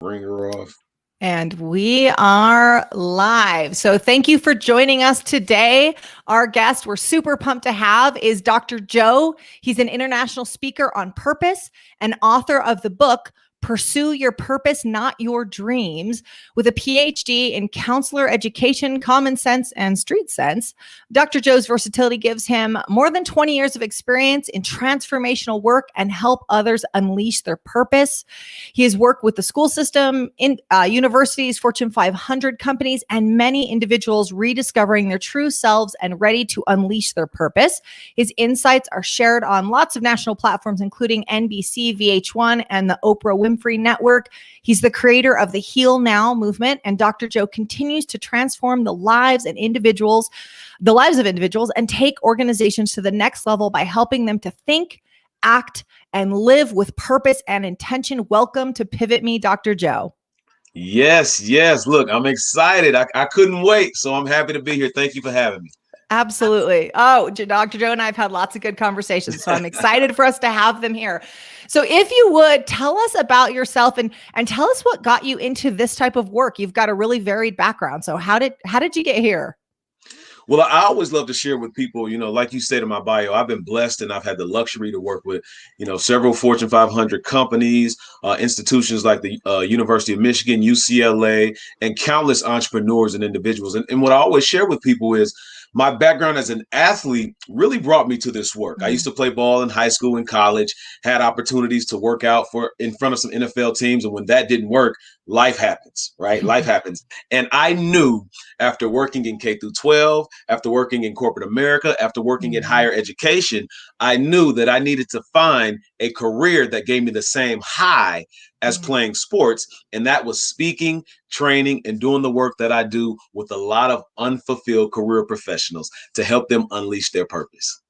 Ringer off. And we are live. So thank you for joining us today. Our guest we're super pumped to have is Dr. Joe. He's an international speaker on purpose and author of the book, Pursue Your Purpose, Not Your Dreams, with a PhD in counselor education, common sense, and street sense. Dr. Joe's versatility gives him more than 20 years of experience in transformational work and help others unleash their purpose. He has worked with the school system, in universities, Fortune 500 companies, and many individuals rediscovering their true selves and ready to unleash their purpose. His insights are shared on lots of national platforms, including NBC, VH1, and the Oprah Winfrey Network. He's the creator of the Heal Now movement, and Dr. Joe continues to transform the lives of individuals and take organizations to the next level by helping them to think, act, and live with purpose and intention. Welcome to Pivot Me, Dr. Joe. Yes. Look, I'm excited. I couldn't wait. So I'm happy to be here. Thank you for having me. Absolutely. Oh, Dr. Joe and I have had lots of good conversations, so I'm excited for us to have them here. So if you would, tell us about yourself and tell us what got you into this type of work. You've got a really varied background. So how did you get here? Well, I always love to share with people, like you said in my bio, I've been blessed and I've had the luxury to work with, several Fortune 500 companies, institutions like the University of Michigan, UCLA, and countless entrepreneurs and individuals. And what I always share with people is my background as an athlete really brought me to this work. I used to play ball in high school and college, had opportunities to work out in front of some NFL teams. And when that didn't work, life happens, right? Life happens. And I knew after working in K through 12, after working in corporate America, after working in higher education, I knew that I needed to find a career that gave me the same high as playing sports. And that was speaking, training, and doing the work that I do with a lot of unfulfilled career professionals to help them unleash their purpose.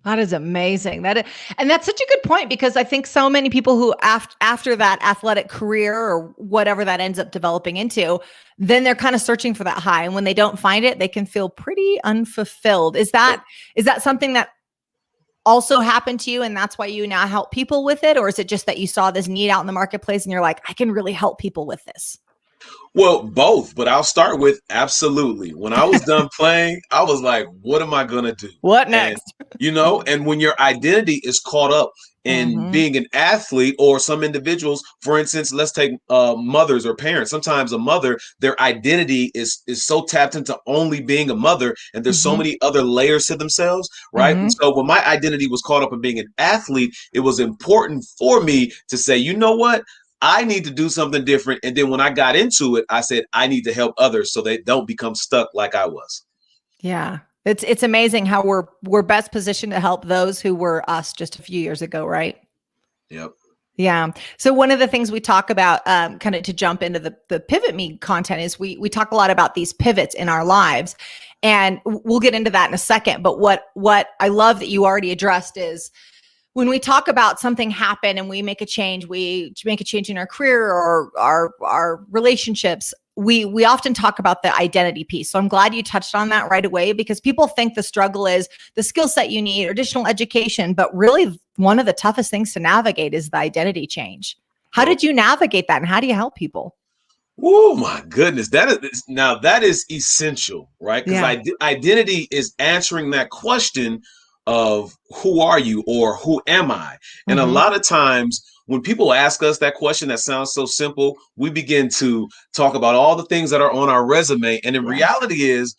That is amazing. And that's such a good point, because I think so many people who after that athletic career or whatever that ends up developing into, then they're kind of searching for that high. And when they don't find it, they can feel pretty unfulfilled. Is that something that also happened to you and that's why you now help people with it? Or is it just that you saw this need out in the marketplace and you're like, I can really help people with this? Well, both, but I'll start with absolutely. When I was done playing, I was like, what am I going to do? What next? And when your identity is caught up in being an athlete, or some individuals, for instance, let's take mothers or parents. Sometimes a mother, their identity is so tapped into only being a mother, and there's so many other layers to themselves, right? And so when my identity was caught up in being an athlete, it was important for me to say, you know what? I need to do something different. And then when I got into it, I said, I need to help others so they don't become stuck like I was. Yeah. It's amazing how we're best positioned to help those who were us just a few years ago, right? Yep. Yeah. So one of the things we talk about, kind of to jump into the Pivot Me content, is we talk a lot about these pivots in our lives, and we'll get into that in a second. But what I love that you already addressed is, when we talk about something happen and we make a change in our career or our relationships, we often talk about the identity piece. So I'm glad you touched on that right away, because people think the struggle is the skill set you need or additional education, but really one of the toughest things to navigate is the identity change. How did you navigate that, and how do you help people? Oh my goodness. That is essential, right? Because identity is answering that question of who are you or who am I? And a lot of times when people ask us that question that sounds so simple, we begin to talk about all the things that are on our resume. And in reality is,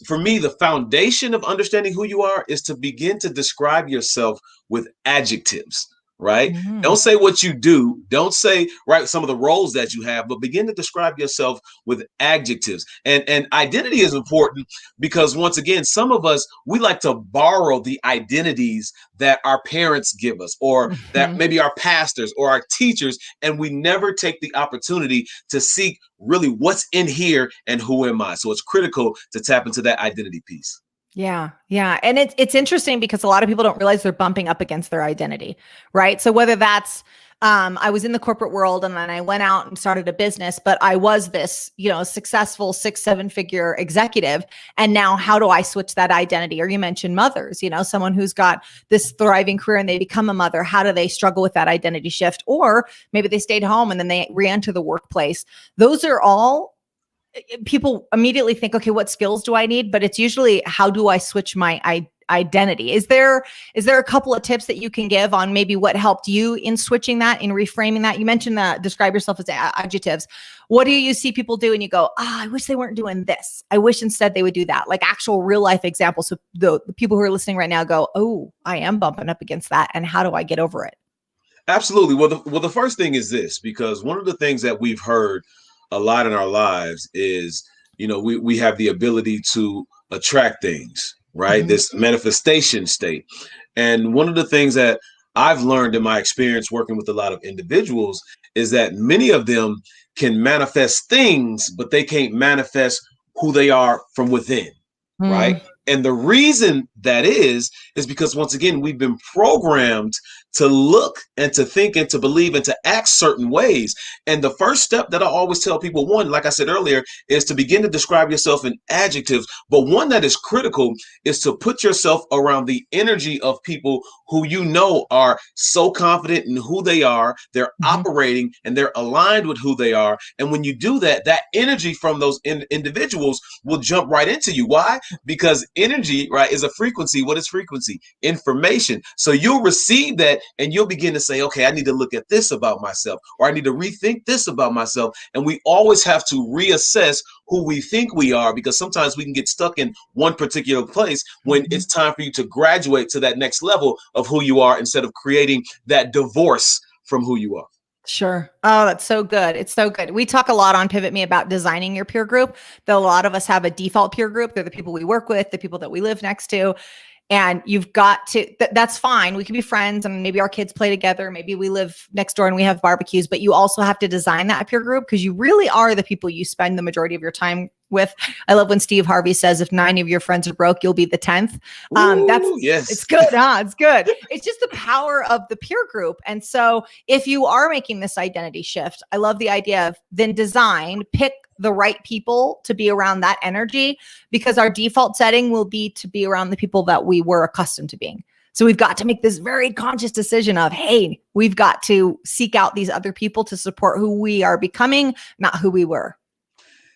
for me, the foundation of understanding who you are is to begin to describe yourself with adjectives. Right? Don't say what you do. Don't say, some of the roles that you have, but begin to describe yourself with adjectives. And identity is important because, once again, some of us, we like to borrow the identities that our parents give us, or that maybe our pastors or our teachers, and we never take the opportunity to seek really what's in here and who am I. So it's critical to tap into that identity piece. Yeah. Yeah. And it's interesting because a lot of people don't realize they're bumping up against their identity, right? So whether that's I was in the corporate world and then I went out and started a business, but I was this, successful 6-7 figure executive. And now how do I switch that identity? Or you mentioned mothers, someone who's got this thriving career and they become a mother. How do they struggle with that identity shift? Or maybe they stayed home and then they re-enter the workplace. Those are all people immediately think, okay, what skills do I need? But it's usually, how do I switch my identity? Is there a couple of tips that you can give on maybe what helped you in switching that, in reframing that? You mentioned that describe yourself as adjectives. What do you see people do and you go, I wish they weren't doing this. I wish instead they would do that, like actual real life examples. So the people who are listening right now go, oh, I am bumping up against that. And how do I get over it? Absolutely. Well, the first thing is this, because one of the things that we've heard a lot in our lives is, we have the ability to attract things, right? This manifestation state. And one of the things that I've learned in my experience working with a lot of individuals is that many of them can manifest things, but they can't manifest who they are from within, right? And the reason that is because, once again, we've been programmed to look and to think and to believe and to act certain ways. And the first step that I always tell people, one, like I said earlier, is to begin to describe yourself in adjectives. But one that is critical is to put yourself around the energy of people who are so confident in who they are, they're operating and they're aligned with who they are. And when you do that, that energy from those individuals will jump right into you. Why? Because energy, right, is a frequency. What is frequency? Information. So you'll receive that and you'll begin to say, okay, I need to look at this about myself, or I need to rethink this about myself. And we always have to reassess who we think we are, because sometimes we can get stuck in one particular place when it's time for you to graduate to that next level of who you are, instead of creating that divorce from who you are. Sure. Oh, that's so good. It's so good. We talk a lot on Pivot Me about designing your peer group. That a lot of us have a default peer group. They're the people we work with, the people that we live next to. And you've got to, that's fine. We can be friends and maybe our kids play together. Maybe we live next door and we have barbecues, but you also have to design that peer group, because you really are the people you spend the majority of your time with. I love when Steve Harvey says, if 9 of your friends are broke, you'll be the 10th. Yes. It's good. It's good. It's just the power of the peer group. And so if you are making this identity shift, I love the idea of then pick the right people to be around that energy, because our default setting will be to be around the people that we were accustomed to being. So we've got to make this very conscious decision of, hey, we've got to seek out these other people to support who we are becoming, not who we were.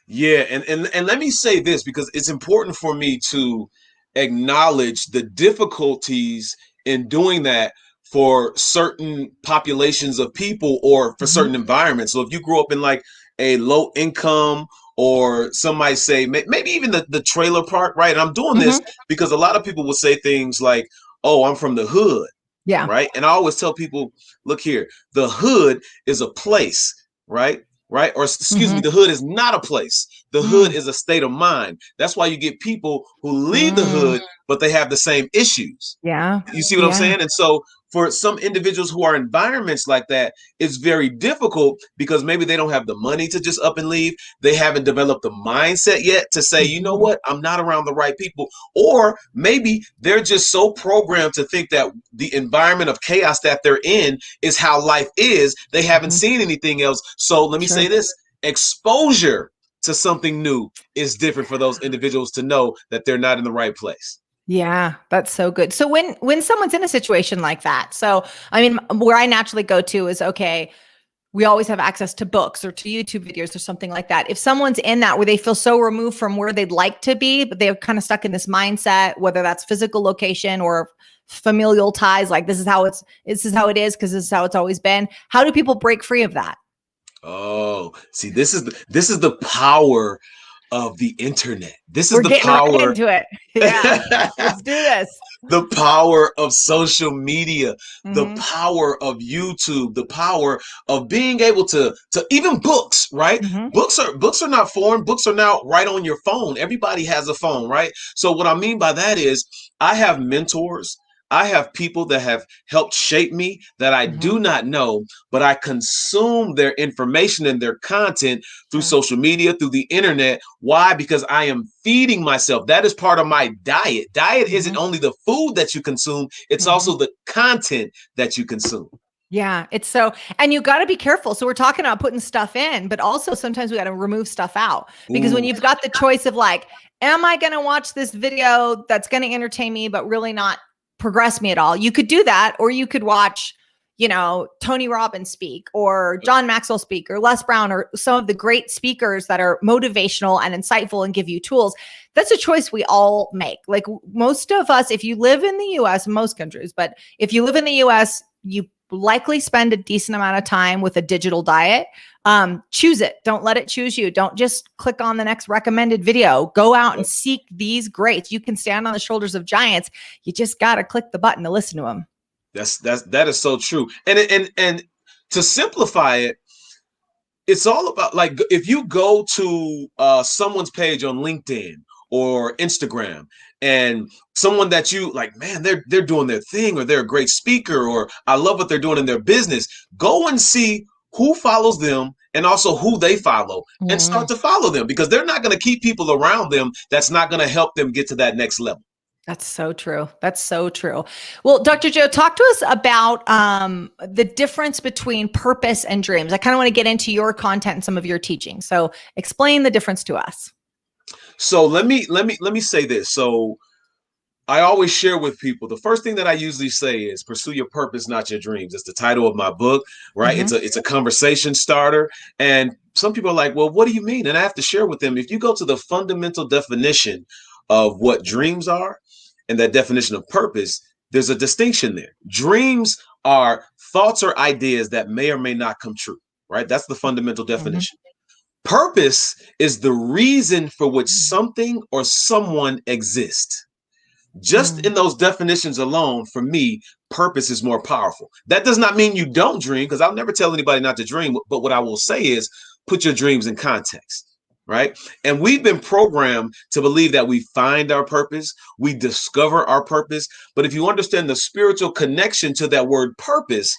Yeah. And let me say this, because it's important for me to acknowledge the difficulties in doing that for certain populations of people or for certain environments. So if you grew up in like a low income, or some might say maybe even the trailer park, right? And I'm doing this because a lot of people will say things like, oh, I'm from the hood. Yeah. Right. And I always tell people, look here, the hood is a place, right? Right. Or excuse me, the hood is not a place. The hood is a state of mind. That's why you get people who leave the hood, but they have the same issues. Yeah. You see what I'm saying? And so for some individuals who are in environments like that, it's very difficult, because maybe they don't have the money to just up and leave. They haven't developed the mindset yet to say, you know what, I'm not around the right people. Or maybe they're just so programmed to think that the environment of chaos that they're in is how life is. They haven't seen anything else. So let me say this, exposure to something new is different for those individuals to know that they're not in the right place. Yeah, that's so good. So when someone's in a situation like that, so I mean, where I naturally go to is, okay, we always have access to books or to YouTube videos or something like that. If someone's in that where they feel so removed from where they'd like to be, but they're kind of stuck in this mindset, whether that's physical location or familial ties, like this is how it is because this is how it's always been. How do people break free of that? Oh, see, this is the power of the internet. This is We're the getting power right into it. Yeah, let's do this. The power of social media, the power of YouTube, the power of being able to even books, right? Books are not foreign. Books are now right on your phone. Everybody has a phone, right? So what I mean by that is, I have mentors. I have people that have helped shape me that I do not know, but I consume their information and their content through social media, through the internet. Why? Because I am feeding myself. That is part of my diet. Diet isn't only the food that you consume, it's also the content that you consume. Yeah, it's so, and you got to be careful. So we're talking about putting stuff in, but also sometimes we got to remove stuff out, because when Ooh, you've got the choice of like, am I going to watch this video that's going to entertain me, but really not progress me at all? You could do that, or you could watch, Tony Robbins speak, or John Maxwell speak, or Les Brown, or some of the great speakers that are motivational and insightful and give you tools. That's a choice we all make. Like most of us, if you live in the US, most countries, but if you live in the US, you likely spend a decent amount of time with a digital diet. Choose it. Don't let it choose you. Don't just click on the next recommended video. Go out and seek these greats. You can stand on the shoulders of giants. You just got to click the button to listen to them. that is so true. And to simplify it, it's all about, like, if you go to someone's page on LinkedIn or Instagram, and someone that you like, man, they're doing their thing, or they're a great speaker, or I love what they're doing in their business. Go and see who follows them and also who they follow, and start to follow them, because they're not going to keep people around them that's not going to help them get to that next level. That's so true. That's so true. Well, Dr. Joe, talk to us about the difference between purpose and dreams. I kind of want to get into your content and some of your teaching. So explain the difference to us. So let me say this. So I always share with people, the first thing that I usually say is pursue your purpose, not your dreams. It's the title of my book, right? Mm-hmm. It's a conversation starter. And some people are like, well, what do you mean? And I have to share with them, if you go to the fundamental definition of what dreams are and that definition of purpose, there's a distinction there. Dreams are thoughts or ideas that may or may not come true, right? That's the fundamental definition. Purpose is the reason for which something or someone exists. Just in those definitions alone, for me, purpose is more powerful. That does not mean you don't dream, because I'll never tell anybody not to dream. But what I will say is, put your dreams in context, right? And we've been programmed to believe that we find our purpose, we discover our purpose. But if you understand the spiritual connection to that word purpose,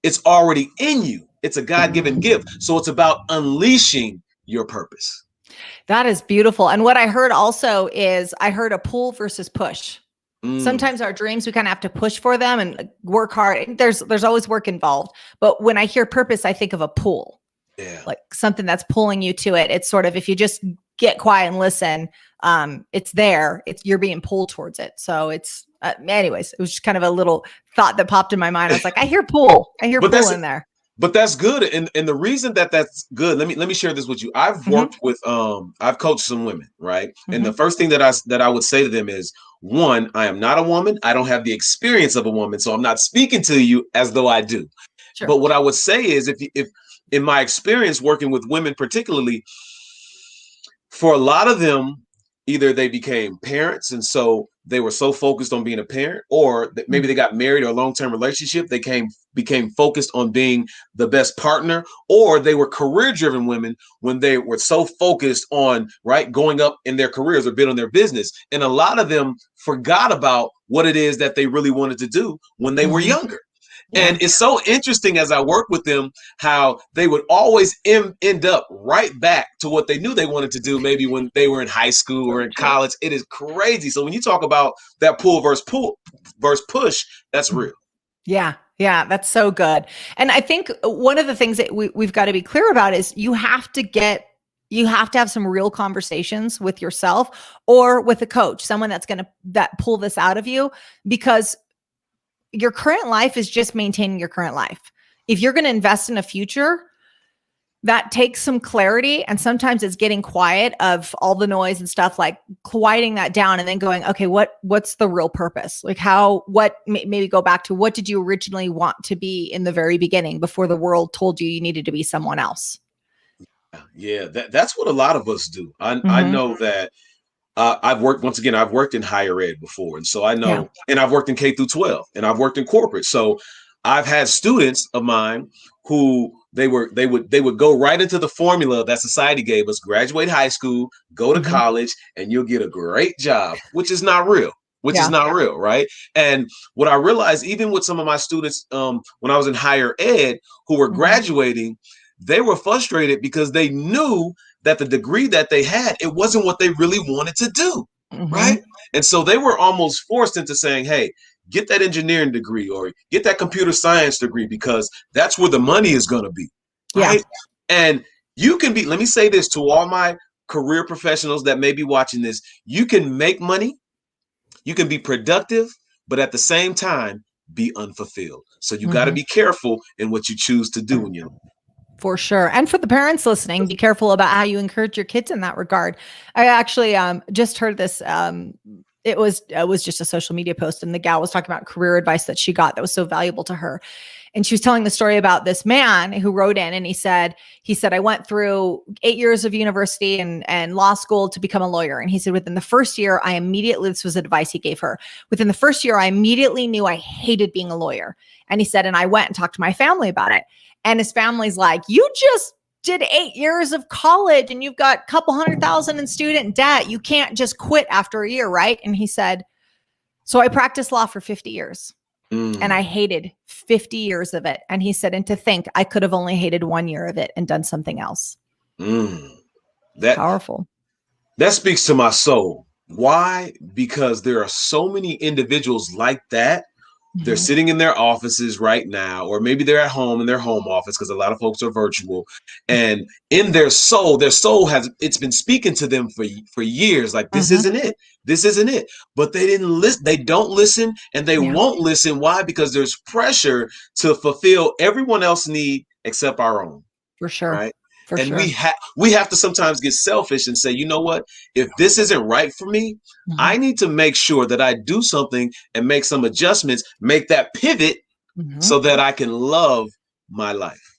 it's already in you. It's a God-given gift. So it's about unleashing your purpose. That is beautiful. And what I heard also is I heard a pull versus push. Sometimes our dreams, we kind of have to push for them and work hard. There's always work involved. But when I hear purpose, I think of a pull, like something that's pulling you to it. It's sort of, if you just get quiet and listen, it's there. You're being pulled towards it. So it's, anyways, it was just kind of a little thought that popped in my mind. I was like, I hear pull. I hear pull in there. But that's good. And the reason that that's good, let me share this with you. I've worked with, I've coached some women, right? And the first thing that I would say to them is, one, I am not a woman. I don't have the experience of a woman. So I'm not speaking to you as though I do. Sure. But what I would say is, if in my experience working with women, particularly, for a lot of them, either they became parents, and so they were so focused on being a parent, or maybe they got married or a long-term relationship. They became focused on being the best partner, or they were career-driven women when they were so focused on, right, going up in their careers or building their business. And a lot of them forgot about what it is that they really wanted to do when they were younger. Yeah. And it's so interesting as I work with them, how they would always end up right back to what they knew they wanted to do, maybe when they were in high school or in college. It is crazy. So when you talk about that pull versus push, that's real. Yeah. Yeah. That's so good. And I think one of the things that we've got to be clear about is you have to have some real conversations with yourself or with a coach, someone that's going to pull this out of you, because your current life is just maintaining your current life. If you're going to invest in a future, that takes some clarity. And sometimes it's getting quiet of all the noise and stuff, like quieting that down and then going, okay, what's the real purpose? Like maybe go back to, what did you originally want to be in the very beginning before the world told you needed to be someone else? Yeah, that's what a lot of us do. I know that I've worked in higher ed before. And so I know, and I've worked in K through 12, and I've worked in corporate. So I've had students of mine who they would go right into the formula that society gave us: graduate high school, go to college, and you'll get a great job, which is not real. Is not real, right? And what I realized, even with some of my students, when I was in higher ed who were graduating, they were frustrated because they knew that the degree that they had, it wasn't what they really wanted to do, right? And so they were almost forced into saying, hey, get that engineering degree or get that computer science degree because that's where the money is going to be, right? And you can be, let me say this to all my career professionals that may be watching this, you can make money, you can be productive, but at the same time, be unfulfilled. So you got to be careful in what you choose to do in your life. For sure. And for the parents listening, be careful about how you encourage your kids in that regard. I actually just heard this. It was just a social media post, and the gal was talking about career advice that she got that was so valuable to her. And she was telling the story about this man who wrote in, and he said, I went through 8 years of university and law school to become a lawyer. And he said, within the first year, this was advice he gave her. Within the first year, I immediately knew I hated being a lawyer. And he said, and I went and talked to my family about it. And his family's like, you just did 8 years of college and you've got a couple $100,000 in student debt. You can't just quit after a year, right? And he said, so I practiced law for 50 years. And I hated 50 years of it. And he said, and to think I could have only hated 1 year of it and done something else. That powerful. That speaks to my soul. Why? Because there are so many individuals like that. They're sitting in their offices right now, or maybe they're at home in their home office because a lot of folks are virtual. And in their soul it's been speaking to them for years. Like, this isn't it. This isn't it. But they didn't listen. They don't listen, and they won't listen. Why? Because there's pressure to fulfill everyone else's need except our own. For sure. Right. For and sure. we have to sometimes get selfish and say, you know what, if this isn't right for me, I need to make sure that I do something and make some adjustments, make that pivot so that I can love my life.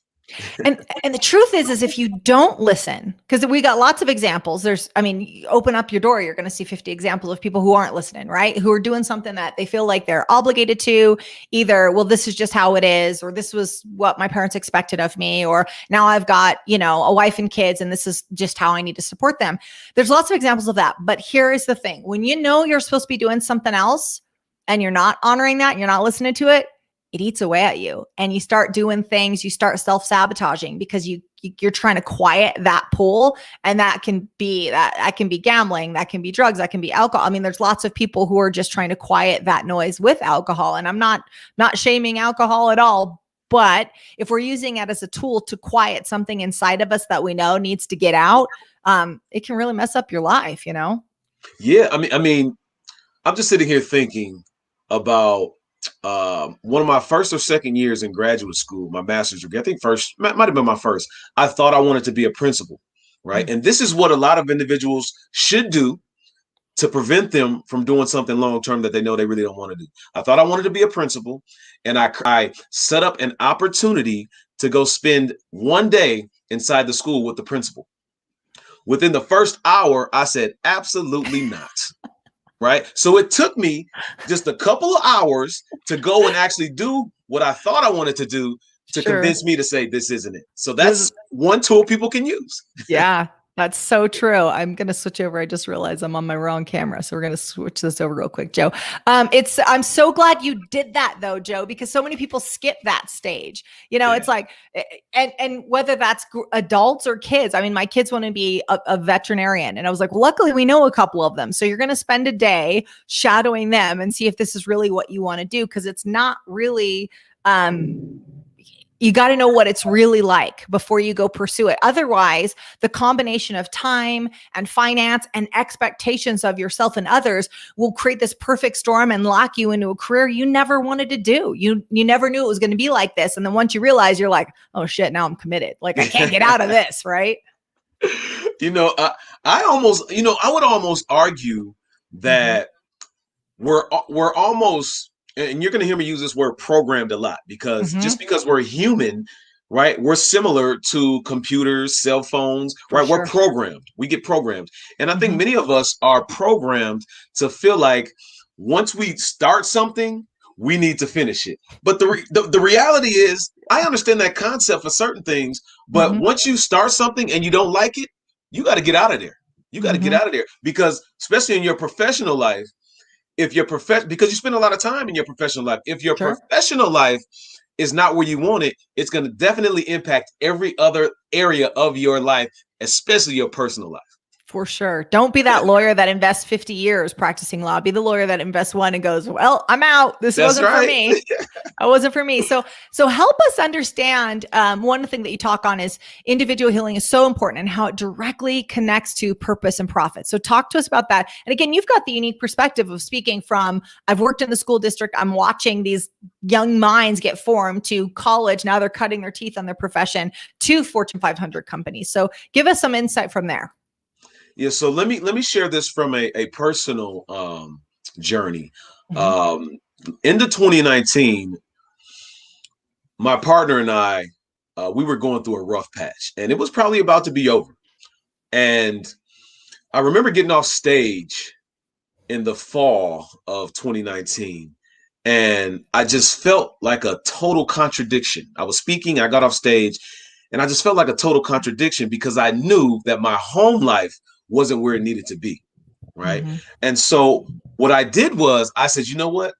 And the truth is if you don't listen, because we got lots of examples, you open up your door, you're going to see 50 examples of people who aren't listening, right? Who are doing something that they feel like they're obligated to, either, well, this is just how it is, or this was what my parents expected of me, or now I've got, a wife and kids, and this is just how I need to support them. There's lots of examples of that. But here is the thing. When you know you're supposed to be doing something else and you're not honoring that, you're not listening to it, it eats away at you, and you start doing things, you start self-sabotaging because you're trying to quiet that pull. And that can be gambling, that can be drugs, that can be alcohol. I mean, there's lots of people who are just trying to quiet that noise with alcohol. And I'm not shaming alcohol at all, but if we're using it as a tool to quiet something inside of us that we know needs to get out, it can really mess up your life, Yeah. I mean, I'm just sitting here thinking about one of my first or second years in graduate school, my master's degree, I think might have been my first. I thought I wanted to be a principal, right? And this is what a lot of individuals should do to prevent them from doing something long-term that they know they really don't want to do. I thought I wanted to be a principal, and I set up an opportunity to go spend one day inside the school with the principal. Within the first hour, I said, absolutely not. Right. So it took me just a couple of hours to go and actually do what I thought I wanted to do to convince me to say, this isn't it. So that's one tool people can use. Yeah, that's so true. I'm going to switch over. I just realized I'm on my wrong camera. So we're going to switch this over real quick, Joe. I'm so glad you did that though, Joe, because so many people skip that stage. It's like, and whether that's adults or kids. I mean, my kids want to be a veterinarian. And I was like, well, luckily we know a couple of them. So you're going to spend a day shadowing them and see if this is really what you want to do. Cause it's not really, you got to know what it's really like before you go pursue it. Otherwise, the combination of time and finance and expectations of yourself and others will create this perfect storm and lock you into a career you never wanted to do. You never knew it was going to be like this. And then once you realize, you're like, oh shit, now I'm committed. Like I can't get out of this, right? I would almost argue that we're almost, and you're going to hear me use this word programmed a lot, because just because we're human, right, we're similar to computers, cell phones, right? We're programmed. We get programmed. And I think many of us are programmed to feel like once we start something, we need to finish it. But the reality is, I understand that concept for certain things, but once you start something and you don't like it, you got to get out of there. You got to get out of there, because especially in your professional life, because you spend a lot of time in your professional life. If your professional life is not where you want it, it's going to definitely impact every other area of your life, especially your personal life. For sure. Don't be that lawyer that invests 50 years practicing law. Be the lawyer that invests one and goes, well, I'm out. This That's wasn't for right. me. It wasn't for me. So help us understand. One thing that you talk on is individual healing is so important and how it directly connects to purpose and profit. So talk to us about that. And again, you've got the unique perspective of speaking from, I've worked in the school district. I'm watching these young minds get formed to college. Now they're cutting their teeth on their profession to Fortune 500 companies. So give us some insight from there. Yeah, so let me share this from a personal journey. Into 2019, my partner and I, we were going through a rough patch, and it was probably about to be over. And I remember getting off stage in the fall of 2019, and I just felt like a total contradiction. I was speaking, I got off stage, and I just felt like a total contradiction because I knew that my home life wasn't where it needed to be, right? And so what I did was I said, you know what?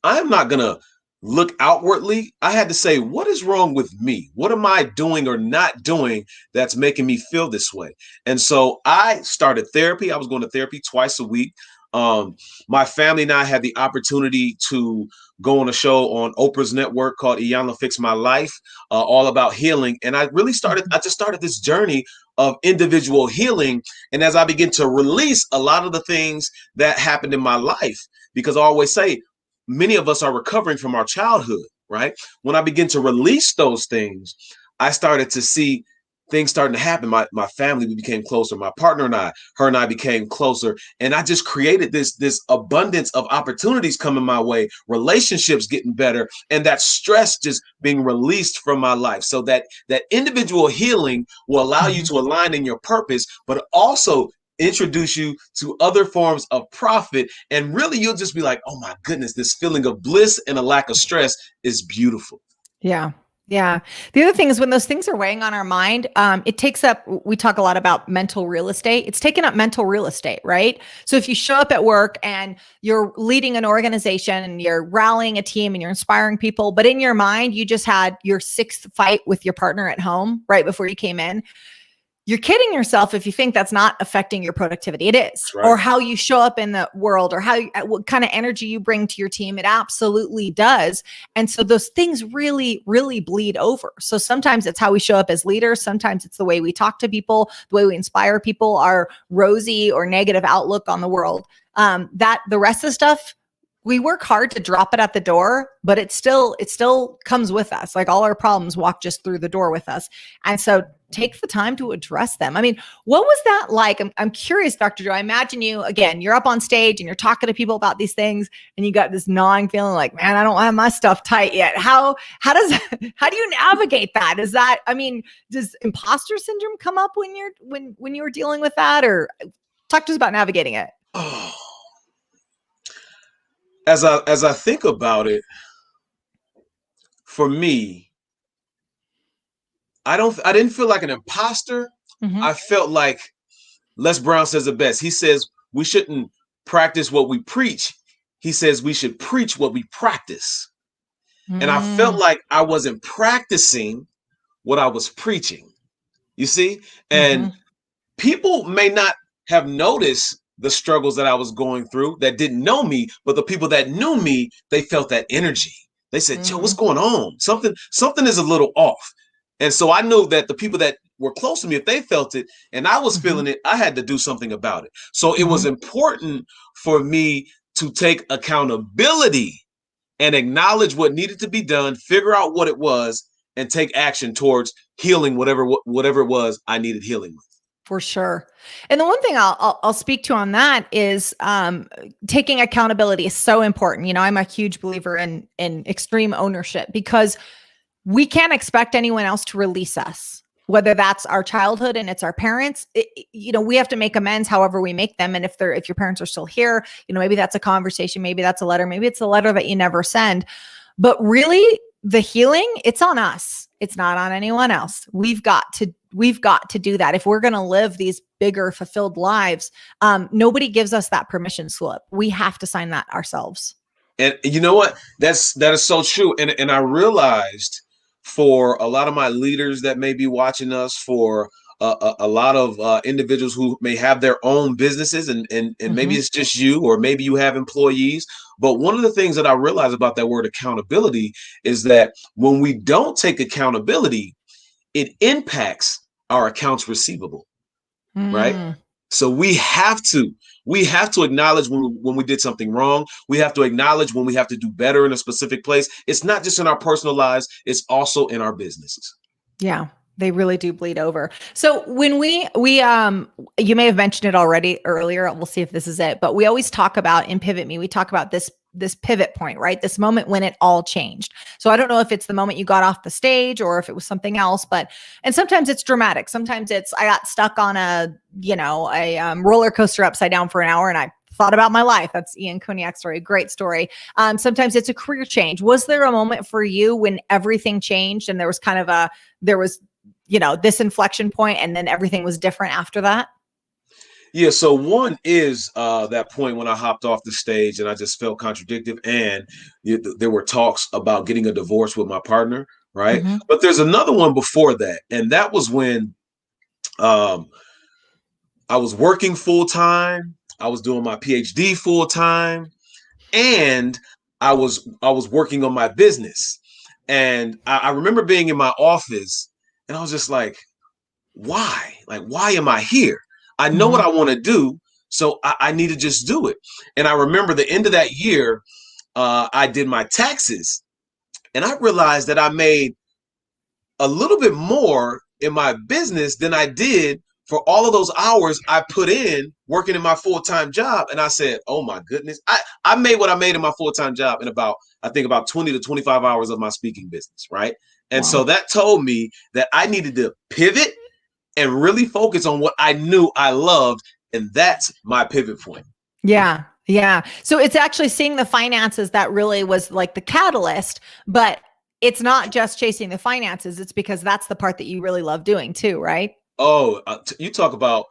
I'm not going to look outwardly. I had to say, what is wrong with me? What am I doing or not doing that's making me feel this way? And so I started therapy. I was going to therapy twice a week. My family and I had the opportunity to go on a show on Oprah's network called Iyanla Fix My Life, all about healing. And I just started this journey of individual healing. And as I begin to release a lot of the things that happened in my life, because I always say, many of us are recovering from our childhood, right? When I begin to release those things, I started to see things starting to happen. My family, we became closer. My partner and her and I became closer. And I just created this abundance of opportunities coming my way, relationships getting better, and that stress just being released from my life. So that individual healing will allow you to align in your purpose, but also introduce you to other forms of profit. And really, you'll just be like, oh my goodness, this feeling of bliss and a lack of stress is beautiful. Yeah. Yeah. The other thing is when those things are weighing on our mind, it takes up, we talk a lot about mental real estate. It's taking up mental real estate, right? So if you show up at work and you're leading an organization and you're rallying a team and you're inspiring people, but in your mind, you just had your sixth fight with your partner at home right before you came in. You're kidding yourself if you think that's not affecting your productivity. It is. Right. Or how you show up in the world, or what kind of energy you bring to your team. It absolutely does. And so those things really, really bleed over. So sometimes it's how we show up as leaders. Sometimes it's the way we talk to people, the way we inspire people, our rosy or negative outlook on the world. That the rest of the stuff, we work hard to drop it at the door, but it still comes with us. Like all our problems walk just through the door with us. And so take the time to address them. I mean, what was that like? I'm curious, Dr. Joe. I imagine you, again, you're up on stage and you're talking to people about these things and you got this gnawing feeling like, man, I don't have my stuff tight yet. How do you navigate that? Is that, I mean, does imposter syndrome come up when you were dealing with that, or talk to us about navigating it? Oh. As I think about it, for me, I didn't feel like an imposter. I felt like Les Brown says it best. He says we shouldn't practice what we preach. He says we should preach what we practice. And I felt like I wasn't practicing what I was preaching. You see? And people may not have noticed the struggles that I was going through that didn't know me, but the people that knew me, they felt that energy. They said, Joe, what's going on? Something is a little off. And so I knew that the people that were close to me, if they felt it and I was feeling it, I had to do something about it. So it was important for me to take accountability and acknowledge what needed to be done, figure out what it was, and take action towards healing whatever it was I needed healing with. For sure. And the one thing I'll speak to on that is taking accountability is so important. You know, I'm a huge believer in extreme ownership, because we can't expect anyone else to release us, whether that's our childhood and it's our parents. We have to make amends however we make them. And if your parents are still here, maybe that's a conversation, maybe that's a letter, maybe it's a letter that you never send. But really, the healing, it's on us. It's not on anyone else. We've got to do that. If we're going to live these bigger, fulfilled lives, nobody gives us that permission slip. We have to sign that ourselves. And you know what? That is so true. And I realized for a lot of my leaders that may be watching us, for a lot of individuals who may have their own businesses, and maybe it's just you, or maybe you have employees. But one of the things that I realize about that word accountability is that when we don't take accountability, it impacts our accounts receivable, right? Mm. So we have to acknowledge when we did something wrong. We have to acknowledge when we have to do better in a specific place. It's not just in our personal lives, it's also in our businesses. Yeah, they really do bleed over. So when we you may have mentioned it already earlier. We'll see if this is it, but we always talk about in Pivot Me, we talk about this pivot point, right? This moment when it all changed. So I don't know if it's the moment you got off the stage or if it was something else, but and sometimes it's dramatic. Sometimes it's I got stuck on a roller coaster upside down for an hour and I thought about my life. That's Ian Koniak's story. Great story. Sometimes it's a career change. Was there a moment for you when everything changed and there was this inflection point and then everything was different after that? Yeah, so one is that point when I hopped off the stage and I just felt contradicted, and there were talks about getting a divorce with my partner, right? Mm-hmm. But there's another one before that, and that was when um, I was working full time, I was doing my PhD full time, and I was working on my business, and I remember being in my office, and I was just like, why? Like, why am I here? I know what Mm-hmm. I want to do, so I need to just do it. And I remember the end of that year, I did my taxes, and I realized that I made a little bit more in my business than I did for all of those hours I put in working in my full-time job. And I said, oh my goodness, I made what I made in my full-time job in I think about 20 to 25 hours of my speaking business, right? And so Wow. that told me that I needed to pivot and really focus on what I knew I loved. And that's my pivot point. Yeah. Yeah. So it's actually seeing the finances that really was like the catalyst, but it's not just chasing the finances. It's because that's the part that you really love doing too, right? Oh, you talk about.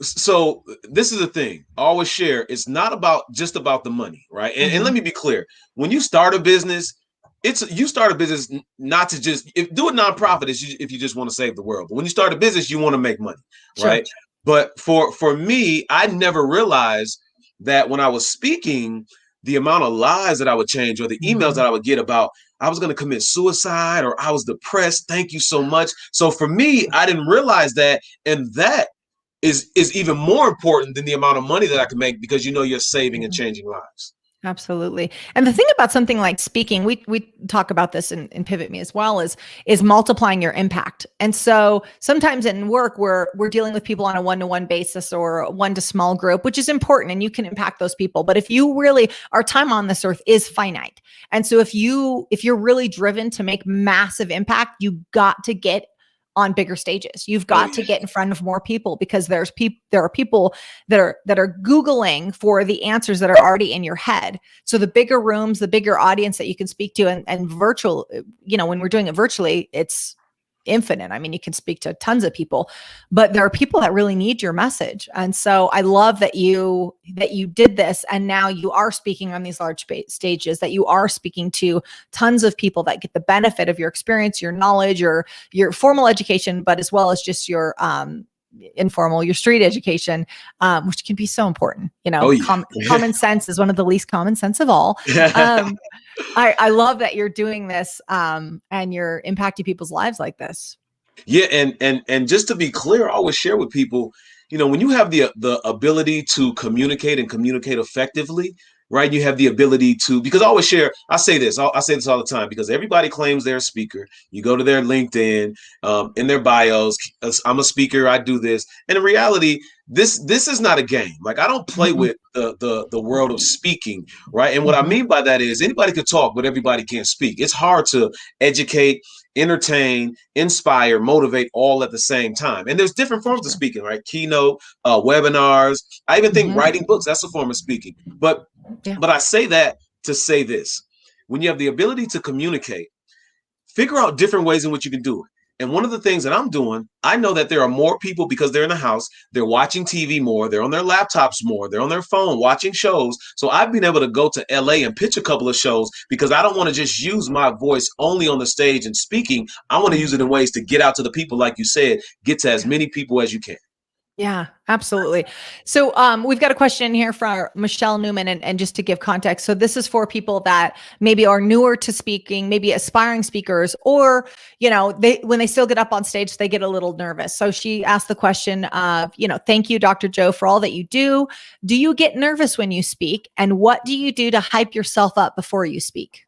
So this is the thing. I always share. It's not about just about the money, right? And Mm-hmm. let me be clear. When you start a business, you start a business not to just do a nonprofit if you just want to save the world. But when you start a business, you want to make money, Sure. right? But for me, I never realized that when I was speaking, the amount of lives that I would change or the emails Mm-hmm. that I would get about I was going to commit suicide or I was depressed. Thank you so much. So for me, I didn't realize that. And that is even more important than the amount of money that I can make because you're saving and changing lives. Absolutely. And the thing about something like speaking, we talk about this in Pivot Me as well, is multiplying your impact. And so sometimes in work we're dealing with people on a one-to-one basis or one to small group, which is important and you can impact those people. But if you really our time on this earth is finite. And so if you're really driven to make massive impact, you got to get on bigger stages. You've Oh got yeah. to get in front of more people because there are people that are Googling for the answers that are already in your head. So the bigger rooms, the bigger audience that you can speak to and virtual, when we're doing it virtually, it's infinite. I mean, you can speak to tons of people, but there are people that really need your message. And so I love that you did this and now you are speaking on these large stages, that you are speaking to tons of people that get the benefit of your experience, your knowledge, your formal education, but as well as just your informal, your street education, which can be so important. Oh yeah. Common sense is one of the least common sense of all. Um, I love that you're doing this and you're impacting people's lives like this. Yeah, and just to be clear, I always share with people, when you have the ability to communicate and communicate effectively, right? You have the ability to because I always share. I say this all the time because everybody claims they're a speaker. You go to their LinkedIn, in their bios, I'm a speaker. I do this, and in reality, this is not a game. Like I don't play Mm-mm. with the world of speaking, right? And what I Mhm. mean by that is anybody can talk, but everybody can't speak. It's hard to educate, entertain, inspire, motivate all at the same time. And there's different For forms of sure. speaking, right? Keynote, webinars. I even think Mhm. writing books, that's a form of speaking. But Yeah. but I say that to say this. When you have the ability to communicate, figure out different ways in which you can do it. And one of the things that I'm doing, I know that there are more people because they're in the house, they're watching TV more, they're on their laptops more, they're on their phone watching shows. So I've been able to go to LA and pitch a couple of shows because I don't want to just use my voice only on the stage and speaking. I want to use it in ways to get out to the people, like you said, get to as many people as you can. Yeah, absolutely. So we've got a question here from Michelle Newman, and just to give context. So this is for people that maybe are newer to speaking, maybe aspiring speakers, or, when they still get up on stage, they get a little nervous. So she asked the question of, thank you, Dr. Joe, for all that you do. Do you get nervous when you speak? And what do you do to hype yourself up before you speak?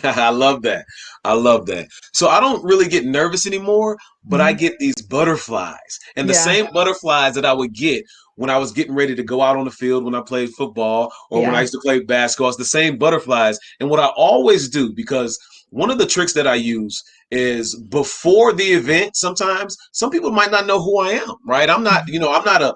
I love that. I love that. So I don't really get nervous anymore, but I get these butterflies, and the same butterflies that I would get when I was getting ready to go out on the field when I played football or when I used to play basketball. It's the same butterflies. And what I always do, because one of the tricks that I use is before the event, sometimes some people might not know who I am, right? I'm not a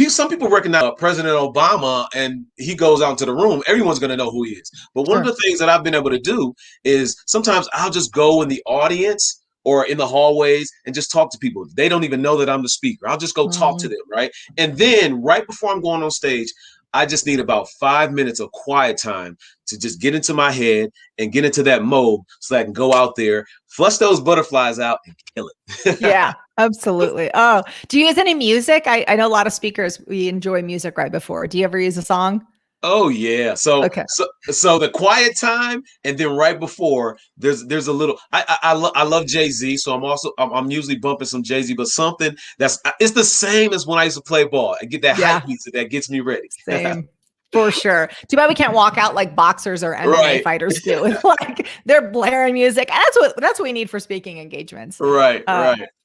some people recognize President Obama and he goes out into the room, everyone's going to know who he is. But one of the things that I've been able to do is sometimes I'll just go in the audience or in the hallways and just talk to people. They don't even know that I'm the speaker. I'll just go talk to them, right? And then right before I'm going on stage, I just need about 5 minutes of quiet time to just get into my head and get into that mode so I can go out there, flush those butterflies out and kill it. Yeah, absolutely. Oh, do you use any music? I know a lot of speakers, we enjoy music right before. Do you ever use a song? Oh yeah. So the quiet time, and then right before there's a little. I love Jay-Z, so I'm usually bumping some Jay-Z, but something it's the same as when I used to play ball. I get that hype music that gets me ready. Same. For sure. Too bad we can't walk out like boxers or MMA fighters do. Like they're blaring music. And that's what we need for speaking engagements. Right.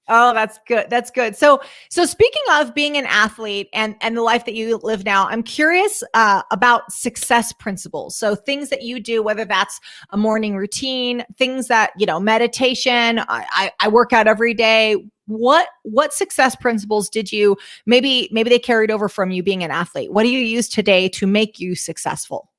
Oh, that's good. That's good. So speaking of being an athlete and the life that you live now, I'm curious about success principles. So things that you do, whether that's a morning routine, things that, meditation, I work out every day. What success principles did you, maybe they carried over from you being an athlete? What do you use today to make you successful?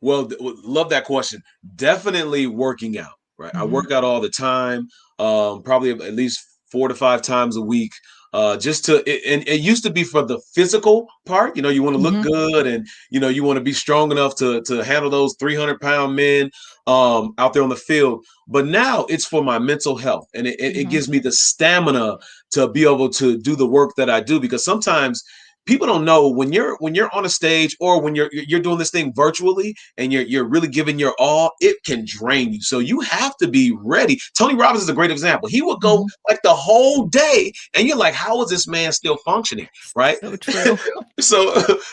Well, love that question. Definitely working out, right? I work out all the time, probably at least 4 to 5 times a week. And it used to be for the physical part. You want to look good, and you want to be strong enough to handle those 300-pound men out there on the field. But now it's for my mental health, and it gives me the stamina to be able to do the work that I do. Because sometimes people don't know when you're on a stage or when you're doing this thing virtually and you're really giving your all, it can drain you. So you have to be ready. Tony Robbins is a great example. He would go like the whole day, and you're like, how is this man still functioning? Right? So true.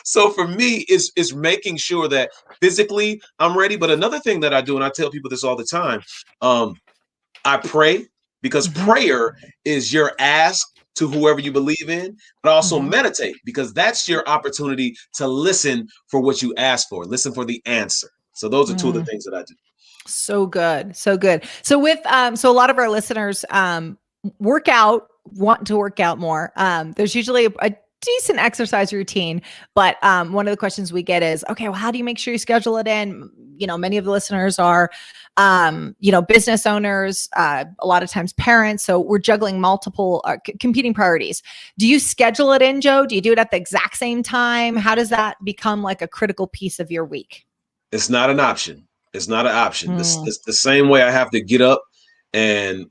So for me, it's making sure that physically I'm ready. But another thing that I do, and I tell people this all the time, I pray, because prayer is your ask to whoever you believe in, but also meditate, because that's your opportunity to listen for what you ask for, listen for the answer. So those are two of the things that I do. So good. So good. So with, so a lot of our listeners, want to work out more. There's usually a decent exercise routine, but one of the questions we get is, okay, well, how do you make sure you schedule it in? Many of the listeners are, business owners, a lot of times parents. So we're juggling multiple competing priorities. Do you schedule it in, Joe? Do you do it at the exact same time? How does that become like a critical piece of your week? It's not an option. It's not an option. It's the same way I have to get up and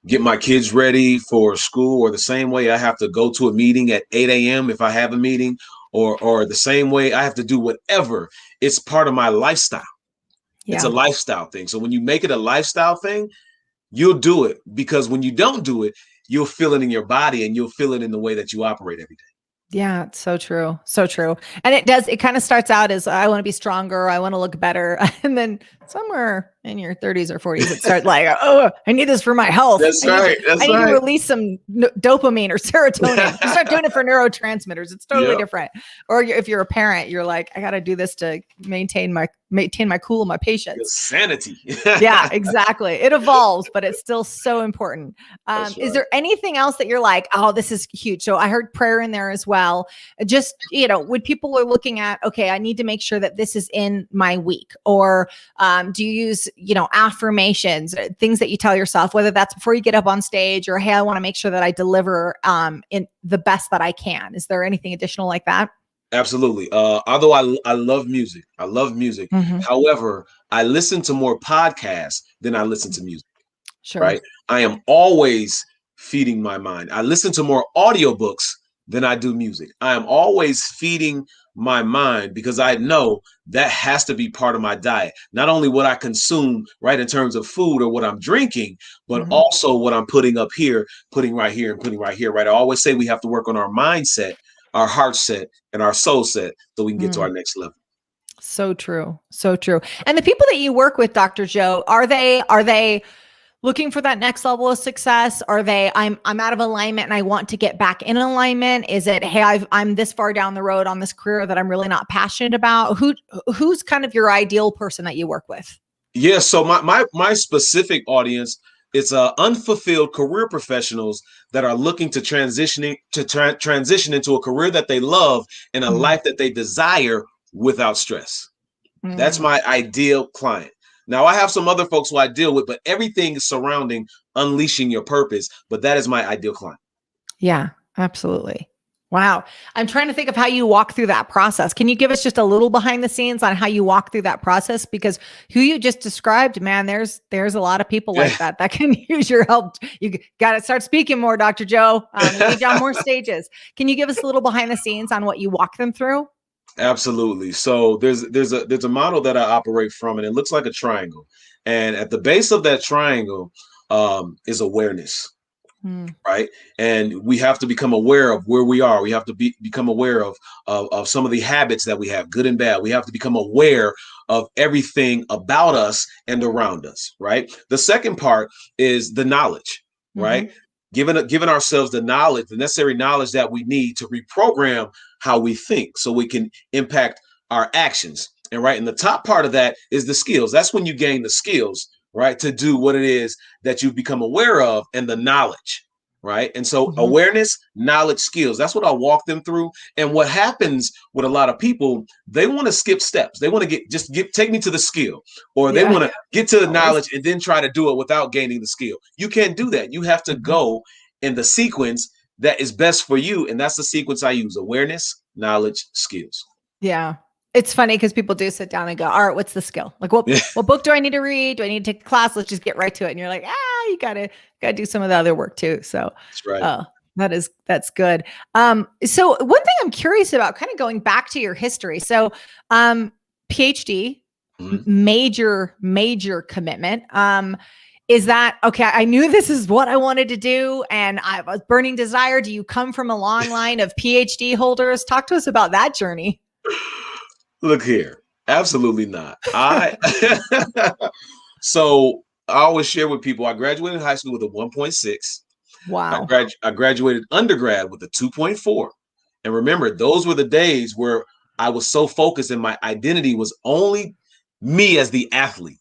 get my kids ready for school, or the same way I have to go to a meeting at 8 a.m. if I have a meeting, or the same way I have to do whatever. It's part of my lifestyle. It's a lifestyle thing. So when you make it a lifestyle thing, you'll do it, because when you don't do it, you'll feel it in your body, and you'll feel it in the way that you operate every day. Yeah, it's so true. So true. And it kind of starts out as, I want to be stronger, I want to look better. And then somewhere in your 30s or 40s, it starts like, oh, I need this for my health. I need to release some dopamine or serotonin. You start doing it for neurotransmitters. It's totally different. Or if you're a parent, you're like, I got to do this to maintain my cool and my patience. Sanity. Yeah, exactly. It evolves, but it's still so important. Is there anything else that you're like, oh, this is huge? So I heard prayer in there as well. Just, when people are looking at, okay, I need to make sure that this is in my week, or Do you use, affirmations, things that you tell yourself, whether that's before you get up on stage or, hey, I want to make sure that I deliver in the best that I can. Is there anything additional like that? Absolutely. Although I love music. I love music. Mm-hmm. However, I listen to more podcasts than I listen to music, Sure. right? I am always feeding my mind. I listen to more audiobooks than I do music. I am always feeding my mind because I know that has to be part of my diet. Not only what I consume, right, in terms of food or what I'm drinking, but Mm-hmm. also what I'm putting up here, putting right here, and putting right here, right? I always say we have to work on our mindset, our heart set, and our soul set so we can get to our next level. So true. So true. And the people that you work with, Dr. Joe, are they looking for that next level of success? Are they, I'm out of alignment and I want to get back in alignment? Is it, hey, I'm this far down the road on this career that I'm really not passionate about? Who's kind of your ideal person that you work with? Yeah, so my specific audience is unfulfilled career professionals that are looking to transition into a career that they love and a life that they desire without stress. That's my ideal client. Now I have some other folks who I deal with, but everything is surrounding unleashing your purpose. But that is my ideal client. Yeah, absolutely. Wow. I'm trying to think of how you walk through that process. Can you give us just a little behind the scenes on how you walk through that process? Because who you just described, man, there's a lot of people like that can use your help. You got to start speaking more, Dr. Joe. We need you on more stages. Can you give us a little behind the scenes on what you walk them through? Absolutely. So there's a model that I operate from, and it looks like a triangle. And at the base of that triangle is awareness. Right. And we have to become aware of where we are. We have to become aware of some of the habits that we have, good and bad. We have to become aware of everything about us and around us. Right. The second part is the knowledge, right? Giving ourselves the knowledge, the necessary knowledge that we need to reprogram how we think so we can impact our actions. And right in the top part of that is the skills. That's when you gain the skills, right, to do what it is that you've become aware of and the knowledge, right? And so awareness, knowledge, skills, that's what I walk them through. And what happens with a lot of people, they want to skip steps. They want to take me to the skill, or they want to get to the knowledge and then try to do it without gaining the skill. You can't do that. You have to go in the sequence that is best for you. And that's the sequence I use: awareness, knowledge, skills. Yeah. It's funny because people do sit down and go, all right, what's the skill? Like, what book do I need to read? Do I need to take a class? Let's just get right to it. And you're like, you gotta do some of the other work too. So that's right. That's good. So one thing I'm curious about, kind of going back to your history. So PhD, major commitment. Is that, okay, I knew this is what I wanted to do and I was burning desire. Do you come from a long line of PhD holders? Talk to us about that journey. Look here. Absolutely not. So I always share with people, I graduated high school with a 1.6. Wow. I graduated undergrad with a 2.4. And remember, those were the days where I was so focused and my identity was only me as the athlete.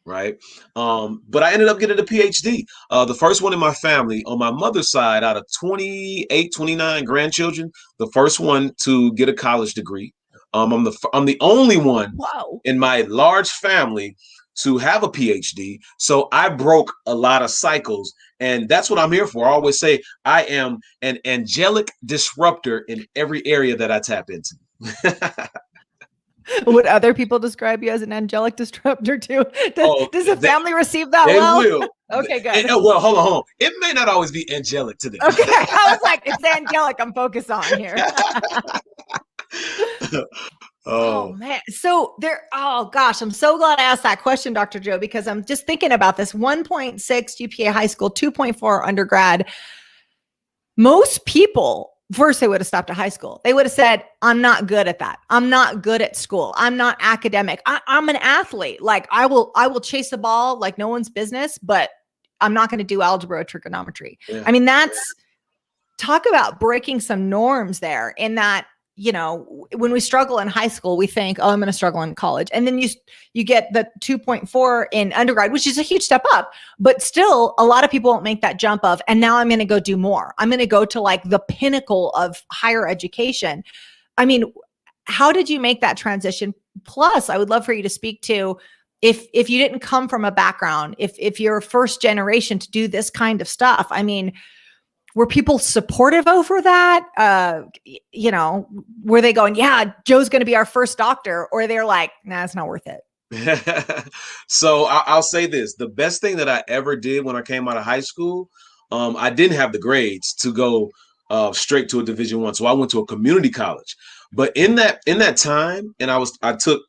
Right. But I ended up getting a PhD. The first one in my family on my mother's side, out of 28, 29 grandchildren, the first one to get a college degree. I'm the only one in my large family to have a PhD. So I broke a lot of cycles, and that's what I'm here for. I always say I am an angelic disruptor in every area that I tap into. Would other people describe you as an angelic disruptor too? Does the family receive that they well? Will. Okay, good. Well, hold on. It may not always be angelic to them. Okay, I was like, it's angelic I'm focused on here. Oh man. So oh gosh, I'm so glad I asked that question, Dr. Joe, because I'm just thinking about this 1.6 GPA high school, 2.4 undergrad. Most people, first they would have stopped at high school. They would have said, I'm not good at that. I'm not good at school. I'm not academic. I'm an athlete. Like I will chase the ball like no one's business, but I'm not going to do algebra or trigonometry. Yeah. I mean, talk about breaking some norms there in that, when we struggle in high school, we think, I'm going to struggle in college. And then you get the 2.4 in undergrad, which is a huge step up, but still a lot of people won't make that jump of, and now I'm going to go do more. I'm going to go to like the pinnacle of higher education. I mean, how did you make that transition? Plus, I would love for you to speak to, if you didn't come from a background, if you're first generation to do this kind of stuff, I mean, were people supportive over that? You know, were they going, yeah, Joe's going to be our first doctor? Or they're like, nah, it's not worth it. So I'll say this. The best thing that I ever did when I came out of high school, I didn't have the grades to go straight to a Division I. So I went to a community college. But in that time, and I took,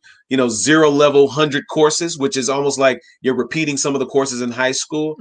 0 level 100 courses, which is almost like you're repeating some of the courses in high school.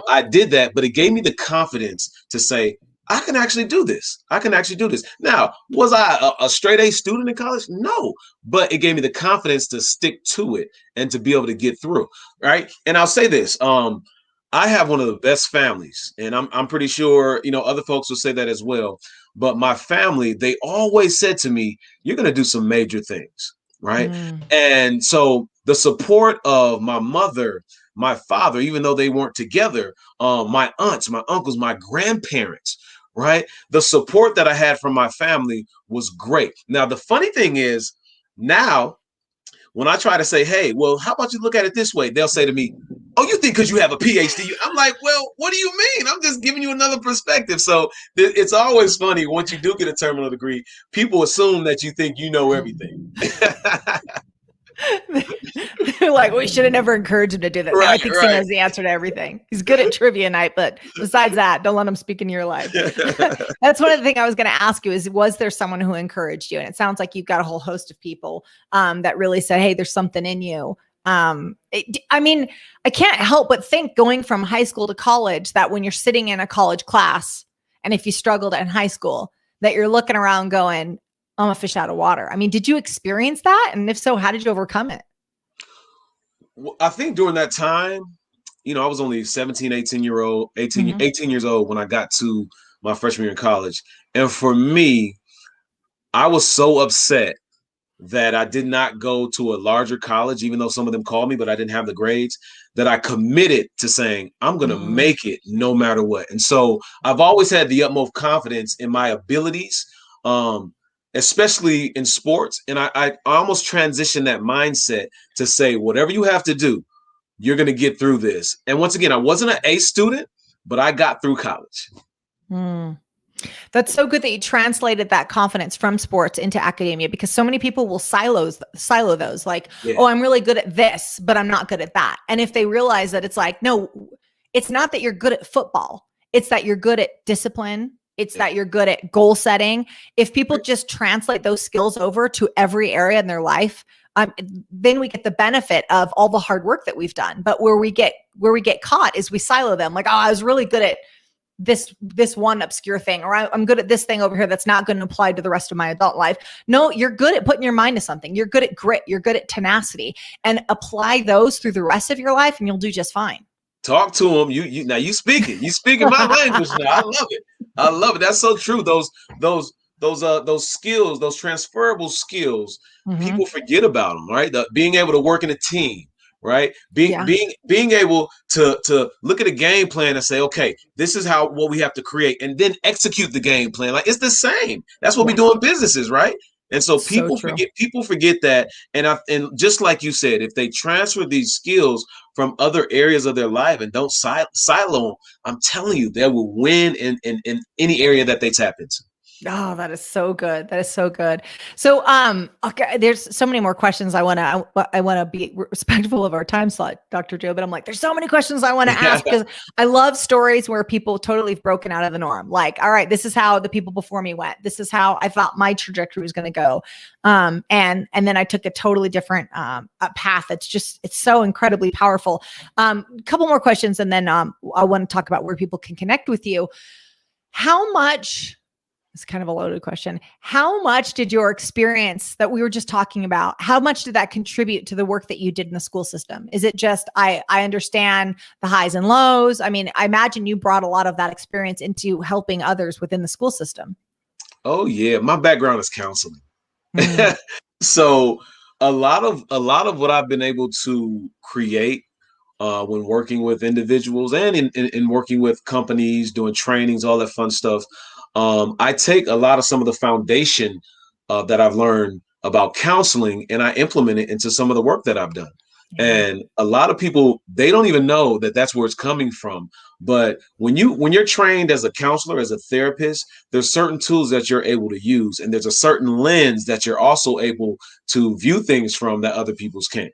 I did that, but it gave me the confidence to say, I can actually do this. I can actually do this. Now, was I a straight A student in college? No, but it gave me the confidence to stick to it and to be able to get through. Right. And I'll say this. I have one of the best families, and I'm pretty sure, other folks will say that as well. But my family, they always said to me, you're going to do some major things. Right. And so the support of my mother, my father, even though they weren't together, my aunts, my uncles, my grandparents, right? The support that I had from my family was great. Now, the funny thing is now when I try to say, hey, well, how about you look at it this way? They'll say to me, oh, you think because you have a PhD? I'm like, well, what do you mean? I'm just giving you another perspective. So it's always funny once you do get a terminal degree, people assume that you think you know everything. They're like, we should have never encouraged him to do that. Right, now I think he knows the answer to everything. He's good at trivia night, but besides that, don't let him speak in your life. That's one of the things I was going to ask you is, was there someone who encouraged you? And it sounds like you've got a whole host of people that really said, hey, there's something in you. I mean, I can't help but think going from high school to college that when you're sitting in a college class, and if you struggled in high school, that you're looking around going, I'm a fish out of water. I mean, did you experience that? And if so, how did you overcome it? Well, I think during that time, I was only 17 years old when I got to my freshman year in college. And for me, I was so upset that I did not go to a larger college, even though some of them called me, but I didn't have the grades, that I committed to saying, I'm going to make it no matter what. And so I've always had the utmost confidence in my abilities, especially in sports. And I almost transitioned that mindset to say, whatever you have to do, you're going to get through this. And once again, I wasn't an A student, but I got through college. That's so good that you translated that confidence from sports into academia, because so many people will silo those like, oh, I'm really good at this, but I'm not good at that. And if they realize that it's like, no, it's not that you're good at football. It's that you're good at discipline. It's that you're good at goal setting. If people just translate those skills over to every area in their life, then we get the benefit of all the hard work that we've done. But where we get caught is we silo them. Like, oh, I was really good at this one obscure thing, or I'm good at this thing over here that's not going to apply to the rest of my adult life. No, you're good at putting your mind to something. You're good at grit. You're good at tenacity, and apply those through the rest of your life, and you'll do just fine. Talk to them. Now you speaking my language now. I love it. I love it. That's so true. Those skills, those transferable skills, people forget about them, right? Being able to work in a team, right? Being able to look at a game plan and say, okay, this is what we have to create, and then execute the game plan. Like, it's the same. That's what we do in businesses, right? And so people forget that. And just like you said, if they transfer these skills from other areas of their life and don't silo them, I'm telling you, they will win in any area that they tap into. Oh, that is so good. That is so good. So, okay, there's so many more questions I want to be respectful of our time slot, Dr. Joe, but I'm like, there's so many questions I want to ask, because I love stories where people totally have broken out of the norm. Like, all right, this is how the people before me went. This is how I thought my trajectory was going to go. And then I took a totally different path. It's so incredibly powerful. A couple more questions, and then I want to talk about where people can connect with you. How much... It's kind of a loaded question. How much did your experience that we were just talking about, how much did that contribute to the work that you did in the school system? Is it just, I understand the highs and lows? I mean, I imagine you brought a lot of that experience into helping others within the school system. Oh yeah. My background is counseling. So a lot of what I've been able to create when working with individuals and in working with companies, doing trainings, all that fun stuff, I take a lot of some of the foundation that I've learned about counseling, and I implement it into some of the work that I've done. And a lot of people, they don't even know that that's where it's coming from. But when you're trained as a counselor, as a therapist, there's certain tools that you're able to use, and there's a certain lens that you're also able to view things from that other people's can't.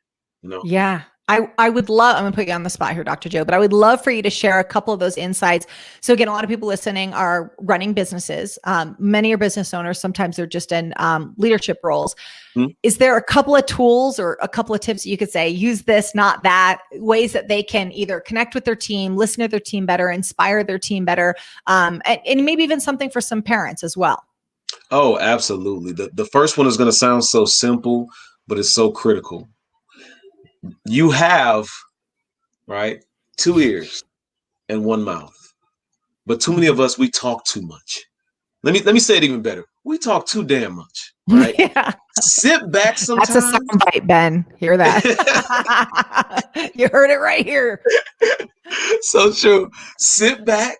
Yeah. I would love, I'm going to put you on the spot here, Dr. Joe, but I would love for you to share a couple of those insights. So again, a lot of people listening are running businesses. Many are business owners. Sometimes they're just in leadership roles. Mm-hmm. Is there a couple of tools or a couple of tips that you could say, use this, not that, ways that they can either connect with their team, listen to their team better, inspire their team better, and maybe even something for some parents as well? Oh, absolutely. The first one is going to sound so simple, but it's so critical. You have, right, 2 ears and 1 mouth, but too many of us, we talk too much. Let me say it even better. We talk too damn much, right? Yeah. Sit back sometimes. That's a soundbite, Ben. Hear that? You heard it right here. So true. Sit back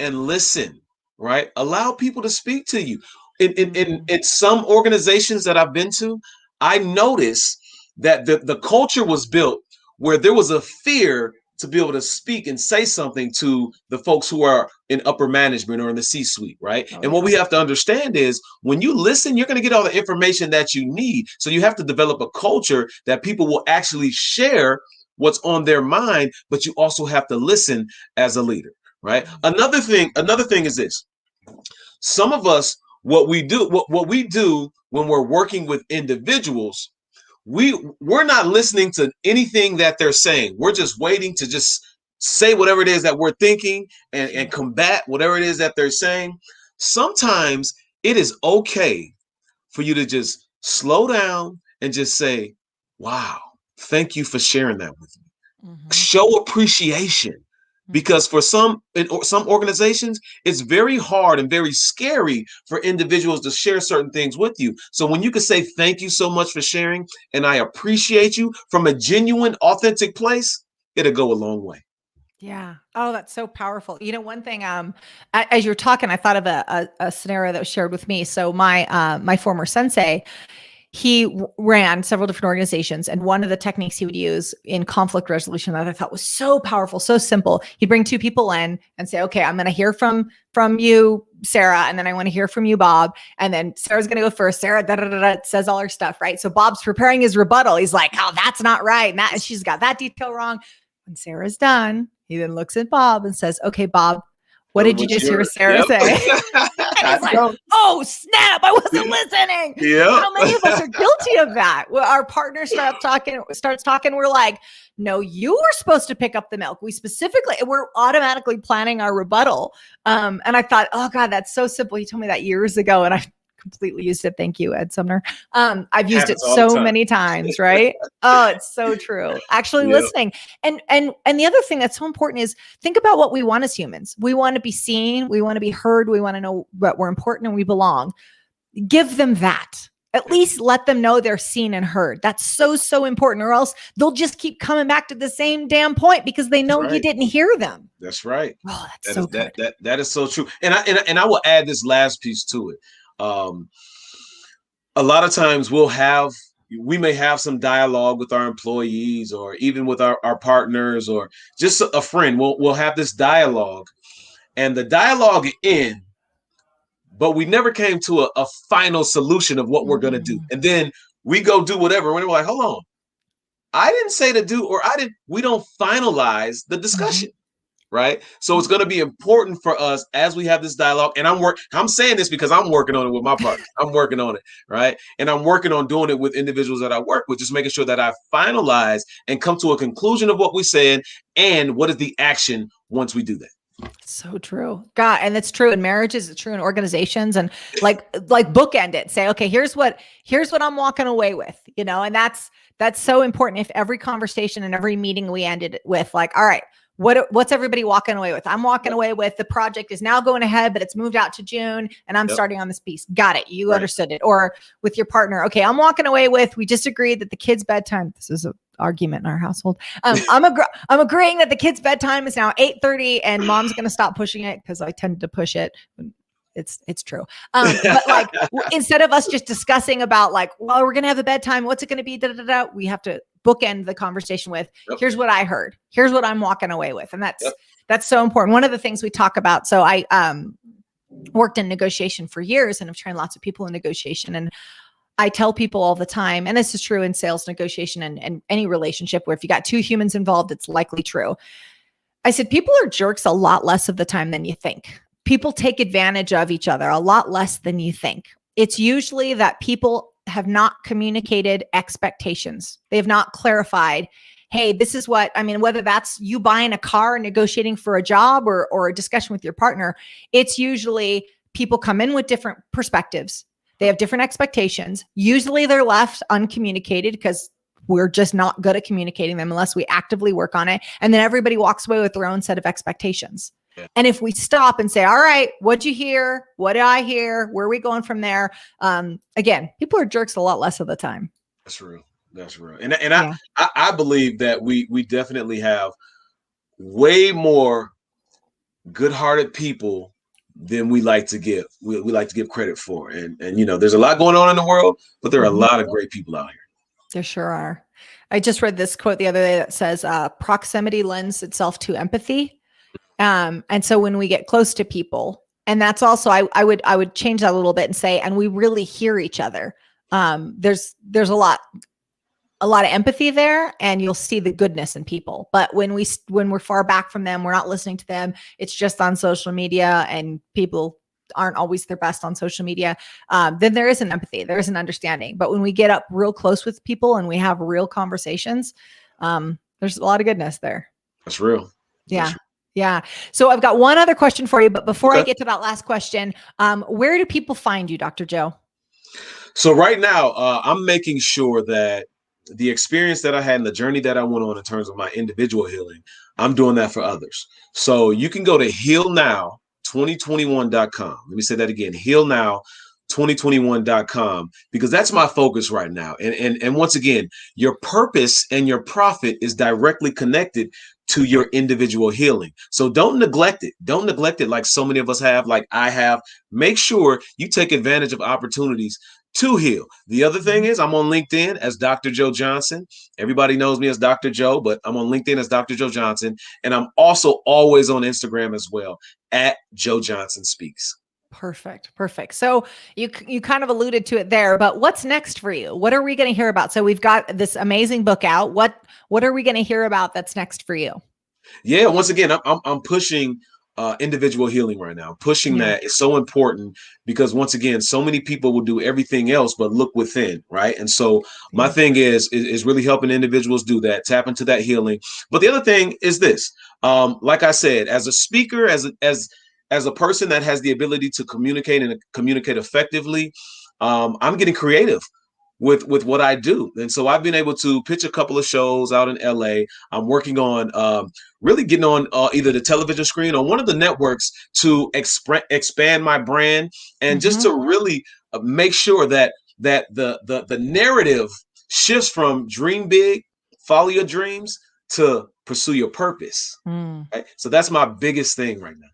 and listen, right? Allow people to speak to you. In some organizations that I've been to, I noticed that the culture was built where there was a fear to be able to speak and say something to the folks who are in upper management or in the C-suite, right? And what we have to understand is when you listen, you're going to get all the information that you need. So you have to develop a culture that people will actually share what's on their mind, but you also have to listen as a leader, right? Another thing is this. Some of us, what we do when we're working with individuals, we're not listening to anything that they're saying. We're just waiting to just say whatever it is that we're thinking and combat whatever it is that they're saying. Sometimes it is okay for you to just slow down and just say, wow, thank you for sharing that with me. Mm-hmm. Show appreciation. Because for some organizations, it's very hard and very scary for individuals to share certain things with you. So when you can say, thank you so much for sharing, and I appreciate you from a genuine, authentic place, it'll go a long way. Yeah. Oh, that's so powerful. You know, one thing, as you're talking, I thought of a scenario that was shared with me. So my former sensei, he ran several different organizations, and one of the techniques he would use in conflict resolution that I thought was so powerful, so simple. He'd bring 2 people in and say, okay, I'm going to hear from you, Sarah, and then I want to hear from you, Bob. And then Sarah's going to go first. Sarah says all her stuff, right? So Bob's preparing his rebuttal. He's like, oh, that's not right. And she's got that detail wrong. When Sarah's done, he then looks at Bob and says, okay, Bob, what did you just hear Sarah say? And he's like, oh, snap, I wasn't listening. Yep. How many of us are guilty of that? Well, our partner starts talking. We're like, no, you were supposed to pick up the milk. We're automatically planning our rebuttal. And I thought, oh God, that's so simple. He told me that years ago, and I completely used it. Thank you, Ed Sumner. I've used it so many times, right? Oh, it's so true. Actually listening. And the other thing that's so important is think about what we want as humans. We want to be seen. We want to be heard. We want to know that we're important and we belong. Give them that. At least let them know they're seen and heard. That's so, so important, or else they'll just keep coming back to the same damn point because they know you didn't hear them. That's right. Oh, that's so good. That is so true. And I will add this last piece to it. A lot of times we may have some dialogue with our employees or even with our partners or just a friend. We'll have this dialogue, and the dialogue ends, but we never came to a final solution of what we're going to do. And then we go do whatever. And we're like, hold on, I didn't say to do, or we don't finalize the discussion. Right. So it's going to be important for us as we have this dialogue. And I'm saying this because I'm working on it with my partner. I'm working on it. Right. And I'm working on doing it with individuals that I work with, just making sure that I finalize and come to a conclusion of what we said and what is the action once we do that. So true. God. And it's true in marriages, it's true in organizations, and like bookend it. Say, okay, here's what I'm walking away with, and that's so important. If every conversation and every meeting we ended with like, all right, what's everybody walking away with? I'm walking away with the project is now going ahead, but it's moved out to June and I'm starting on this piece. Got it. You understood it. Or with your partner. Okay. I'm walking away with, we just agreed that the kid's bedtime. This is an argument in our household. I'm agreeing that the kid's bedtime is now 8:30 and mom's going to stop pushing it because I tend to push it. it's true. But like instead of us just discussing about like, well, we're gonna have a bedtime, what's it gonna be? Da, da, da, we have to bookend the conversation with here's what I heard, here's what I'm walking away with, and that's so important. One of the things we talk about. So I worked in negotiation for years, and I've trained lots of people in negotiation, and I tell people all the time, and this is true in sales negotiation and any relationship where if you got two humans involved, it's likely true. I said, people are jerks a lot less of the time than you think. People take advantage of each other a lot less than you think. It's usually that people have not communicated expectations. They have not clarified, hey, this is what, I mean, whether that's you buying a car, negotiating for a job, or a discussion with your partner, it's usually people come in with different perspectives. They have different expectations. Usually they're left uncommunicated because we're just not good at communicating them unless we actively work on it. And then everybody walks away with their own set of expectations. Yeah. And if we stop and say, all right, what'd you hear? What did I hear? Where are we going from there? Again, people are jerks a lot less of the time. That's real. That's real. And I believe that we definitely have way more good-hearted people than we like to give. We like to give credit for. And there's a lot going on in the world, but there are a lot of great people out here. There sure are. I just read this quote the other day that says, proximity lends itself to empathy. And so when we get close to people, and that's also, I would change that a little bit and say, and we really hear each other. There's a lot of empathy there, and you'll see the goodness in people. But when we're far back from them, we're not listening to them. It's just on social media, and people aren't always their best on social media. Then there is an empathy, there is an understanding. But when we get up real close with people and we have real conversations, there's a lot of goodness there. That's real. Yeah. That's real. Yeah. So I've got one other question for you, but before I get to that last question, where do people find you, Dr. Joe? So right now, I'm making sure that the experience that I had and the journey that I went on in terms of my individual healing, I'm doing that for others. So you can go to healnow2021.com. Let me say that again, healnow2021.com, because that's my focus right now. And once again, your purpose and your profit is directly connected to your individual healing. So don't neglect it. Don't neglect it like so many of us have, like I have. Make sure you take advantage of opportunities to heal. The other thing is I'm on LinkedIn as Dr. Joe Johnson. Everybody knows me as Dr. Joe, but I'm on LinkedIn as Dr. Joe Johnson. And I'm also always on Instagram as well at Joe Johnson Speaks. Perfect. So you kind of alluded to it there, but what's next for you? What are we going to hear about? So we've got this amazing book out. What are we going to hear about that's next for you? Yeah, once again, I'm pushing individual healing right now. Pushing that is so important because once again, so many people will do everything else but look within, right? And so my thing is really helping individuals do that, tap into that healing. But the other thing is this, like I said, as a speaker, as a person that has the ability to communicate and communicate effectively, I'm getting creative with what I do. And so I've been able to pitch a couple of shows out in LA. I'm working on really getting on either the television screen or one of the networks to expand my brand and just to really make sure that the narrative shifts from dream big, follow your dreams, to pursue your purpose. Right? So that's my biggest thing right now.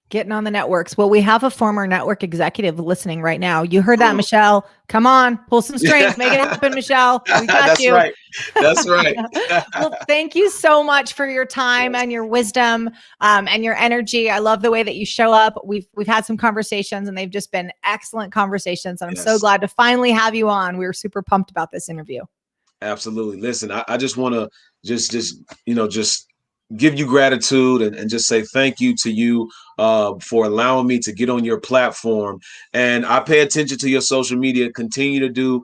Getting on the networks. Well, we have a former network executive listening right now. You heard that, Michelle. Come on, pull some strings, make it happen, Michelle. We got That's you. Right. That's right. Well, thank you so much for your time and your wisdom and your energy. I love the way that you show up. We've had some conversations and they've just been excellent conversations. And I'm so glad to finally have you on. We were super pumped about this interview. Absolutely. Listen, I just want to just give you gratitude and just say thank you to you for allowing me to get on your platform. And I pay attention to your social media. Continue to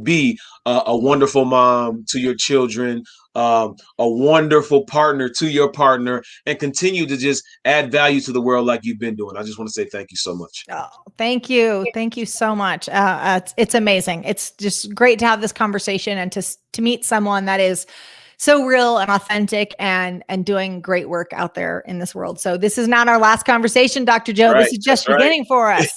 be a wonderful mom to your children, a wonderful partner to your partner, and continue to just add value to the world like you've been doing. I just want to say thank you so much. Oh, thank you. Thank you so much. It's amazing. It's just great to have this conversation and to meet someone that is so real and authentic and doing great work out there in this world. So this is not our last conversation, Dr. Joe. This is just beginning for us.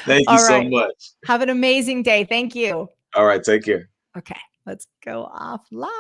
Thank you so much. Have an amazing day. Thank you. All right. Take care. Okay. Let's go off live.